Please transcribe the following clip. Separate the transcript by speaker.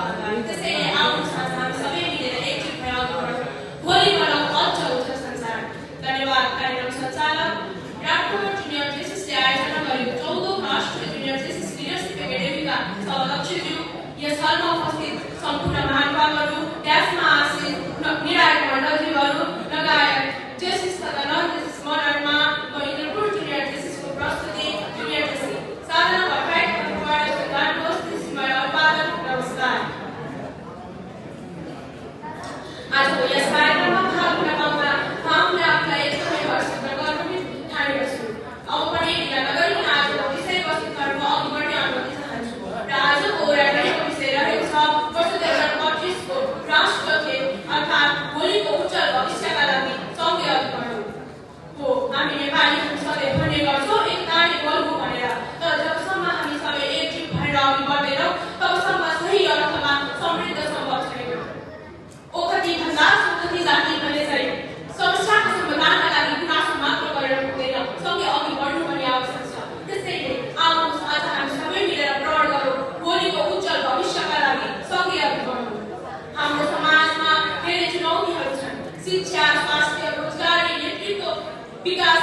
Speaker 1: धन्यवाद। त्यसैले आउनुहोस् आज हामी सबै मिलेर एकजुट भएर अघि बढौँ। भोलि बनाऊ अझ उज्जवल संसार। धन्यवाद। कार्यक्रम सञ्चालक राजकुमार जुनियर जेसिसले आयोजना गरेको 14औं राष्ट्रिय जुनियर जेसिस लिडरसिप एकाडेमीका सभाध्यक्षज्यू, यस हलमा उपस्थित सम्पूर्ण महानुभावहरू, ड्यासमा आसीन निर्णायक मण्डलीहरू लगायत जेसिस तथा नन जेसिस मडलमा म इन्द्रपुर जुनियर जेसिसको प्रस्तुति जुनियर जेसिस साधना भट्टराईको तर्फबाट गानुहोस् त्यसैबाट उत्पादन। नमस्कार। आजको यस कार्यक्रममा भाग लिन पाउँदा हामीले आफूलाई एकदमै हर्षित र गर्वित ठानेका छौँ। अब पनि ढिला नगरिकन आजको विषयवस्तुतर्फ अघि बढ्ने अनुमति चाहन्छु र आजको ओराटरीको विषय रहेको छ वर्ष 2025 को राष्ट्र खेल अर्थात् भोलिको उज्जवल भविष्यका लागि सँगै अघि बढौँ हो। हामी नेपालीहरू सधैँ भन्ने गर्छौँ एकताले बलु भनेर, तर जबसम्म हामी सबै एकजुट भएर अघि बढ्दैनौँ तबसम्म सही अर्थमा समृद्ध सम्भव छैन। ओखती भन्दा सुखती जाति भने चाहिँ समस्याको समाधानका लागि गुनासो मात्र गरेर पुग्दैन, सँगै अघि बढ्नु पनि आवश्यक छ। त्यसैले आउनुहोस् आज हामी सबै मिलेर प्रण गरौँ भोलिको उज्जवल भविष्यका लागि सँगै अघि बढौँ। हाम्रो समाजमा धेरै चुनौतीहरू छन्। शिक्षा, स्वास्थ्य, रोजगारी, नेतृत्व, विकास